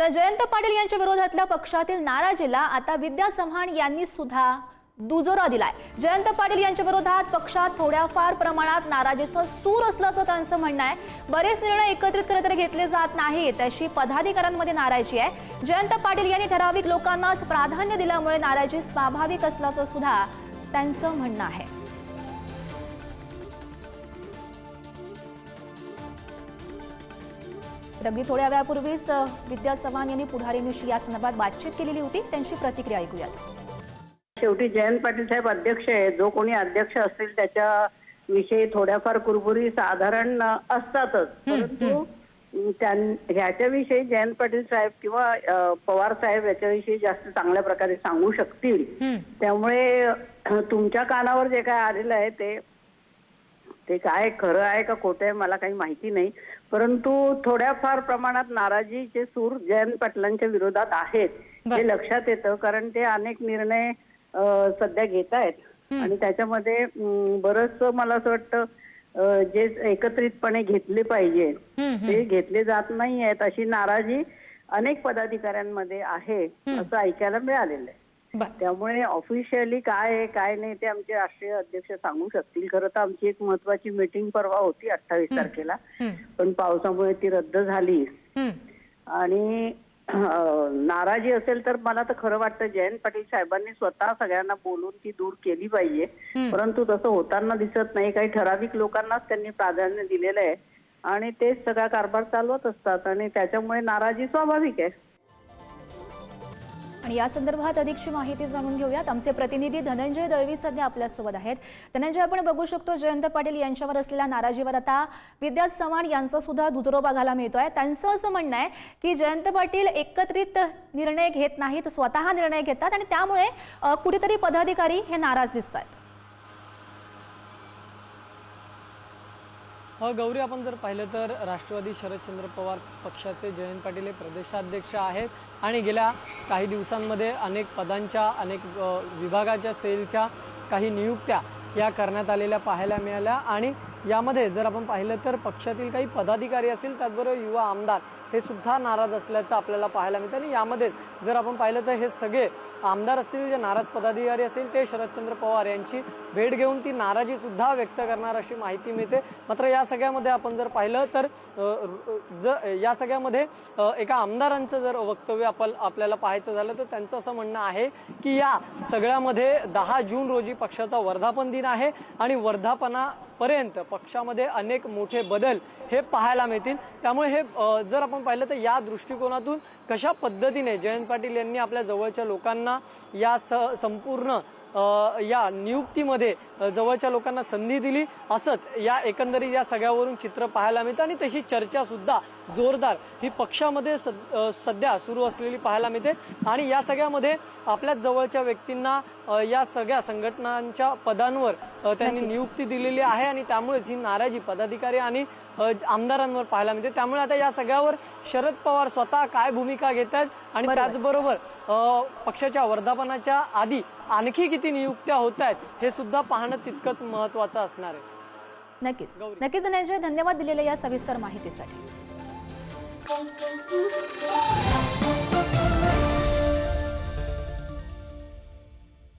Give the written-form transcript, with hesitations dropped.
तर जयंत पाटील यांच्या विरोधातल्या पक्षातील नाराजीला आता विद्या चव्हाण यांनी सुद्धा दुजोरा दिलाय। जयंत पाटील यांच्या विरोधात पक्षात थोड्याफार प्रमाणात नाराजीचं सूर असल्याचं त्यांचं म्हणणं आहे। बरेच निर्णय एकत्रित करत घेतले जात नाहीत अशी पदाधिकाऱ्यांमध्ये नाराजी आहे। जयंत पाटील यांनी ठराविक लोकांनाच प्राधान्य दिल्यामुळे नाराजी स्वाभाविक असल्याचं सुद्धा त्यांचं म्हणणं आहे। अगदी थोड्या वेळापूर्वीच विद्या चव्हाण यांनी पुढारींशी या संदर्भात बातचीत केलेली होती, त्यांची प्रतिक्रिया ऐकूयात। शेवटी जयंत पाटील साहेब अध्यक्ष आहे, जो कोणी अध्यक्ष असतील त्याच्या विषयी थोड्याफार कुरबुरी साधारण असतातच, परंतु ह्याच्याविषयी जयंत पाटील साहेब किंवा पवार साहेब याच्याविषयी जास्त चांगल्या प्रकारे सांगू शकतील। त्यामुळे तुमच्या कानावर जे काय आलेलं आहे ते काय खरं आहे का खोटं आहे मला काही माहिती नाही, परंतु थोड्याफार प्रमाणात नाराजीचे सूर जयंत पाटलांच्या विरोधात आहेत हे लक्षात येतं, कारण ते अनेक निर्णय सध्या घेत आहेत आणि त्याच्यामध्ये बरंच मला असं वाटतं जे एकत्रितपणे घेतले पाहिजे ते घेतले जात नाही आहेत अशी नाराजी अनेक पदाधिकाऱ्यांमध्ये आहे असं ऐकायला मिळालेलं आहे। त्यामुळे ऑफिशियली काय आहे काय नाही ते आमचे राष्ट्रीय अध्यक्ष सांगू शकतील। खरं तर आमची एक महत्वाची मीटिंग परवा होती 28 तारखेला, पण पावसामुळे ती रद्द झाली आणि नाराजी असेल तर मला तर खरं वाटतं जयंत पाटील साहेबांनी स्वतः सगळ्यांना बोलून ती दूर केली पाहिजे, परंतु तसं होताना दिसत नाही। काही ठराविक लोकांनाच त्यांनी प्राधान्य दिलेलं आहे आणि तेच सगळा कारभार चालवत असतात आणि त्याच्यामुळे नाराजी स्वाभाविक आहे। आणि या संदर्भात अधिकची माहिती जाणून घेऊयात। आमचे प्रतिनिधी धनंजय दळवी सध्या आपल्यासोबत आहेत। धनंजय, आपण बघू शकतो जयंत पाटील यांच्यावर असलेल्या नाराजीवर आता विद्या चव्हाण यांचा सुद्धा दुजोरा बघायला मिळतोय। त्यांचं असं म्हणणं आहे की जयंत पाटील एकत्रित निर्णय घेत नाहीत, स्वतः निर्णय घेतात आणि त्यामुळे कुठेतरी पदाधिकारी हे नाराज दिसतात। गौरी, आपण जर पाहिलं तर राष्ट्रवादी शरदचंद्र पवार पक्षाचे जयंत पाटील हे प्रदेशाध्यक्ष आहेत आणि गेल्या काही दिवसांमध्ये अनेक पदांच्या अनेक विभागाच्या सेलच्या काही नियुक्त्या या करण्यात आलेल्या पाहायला मिळाल्या आणि यामध्ये जर आपण पाहिलं तर पक्षातील काही पदाधिकारी असतील त्याचबरोबर युवा आमदार हे सुद्धा नाराज असल्याचं आपल्याला पाहायला मिळतं आणि यामध्ये जर आपण पाहिलं तर हे सगळे आमदार असतील जे नाराज पदाधिकारी असतील ते शरदचंद्र पवार यांची भेट घेऊन ती नाराजी सुद्धा व्यक्त करणार अशी माहिती मिळते। मात्र या सगळ्यामध्ये आपण जर पाहिलं तर या सगळ्यामध्ये एका आमदारांचं जर वक्तव्य आपल्याला पाहायचं झालं तर त्यांचं असं म्हणणं आहे की या सगळ्यामध्ये 10 जून रोजी पक्षाचा वर्धापन दिन आहे आणि वर्धापनापर्यंत पक्षामध्ये अनेक मोठे बदल हे पाहायला मिळतील। त्यामुळे हे जर आपण पाहिलं तर या दृष्टिकोनातून कशा पद्धतीने जयंत पाटील यांनी आपल्या जवळच्या लोकांना या संपूर्ण या नियुक्तीमध्ये जवळच्या लोकांना संधी दिली, असंच या एकंदरीत या सगळ्यावरून चित्र पाहायला मिळतं आणि तशी चर्चा सुद्धा जोरदार ही पक्षामध्ये सध्या सुरू असलेली पाहायला मिळते आणि या सगळ्यामध्ये आपल्याच जवळच्या व्यक्तींना या सगळ्या संघटनांच्या पदांवर त्यांनी नियुक्ती दिलेली आहे आणि त्यामुळेच ही नाराजी पदाधिकारी आणि आमदारांवर पाहायला मिळते। त्यामुळे आता या सगळ्यावर शरद पवार स्वतः काय भूमिका घेत आहेत आणि त्याचबरोबर पक्षाच्या वर्धापनाच्या आधी आणखी किती नियुक्त्या होत आहेत हे सुद्धा पाहणं तितकंच महत्त्वाचं असणार आहे। नक्कीच धनंजय, धन्यवाद दिलेल्या या सविस्तर माहितीसाठी।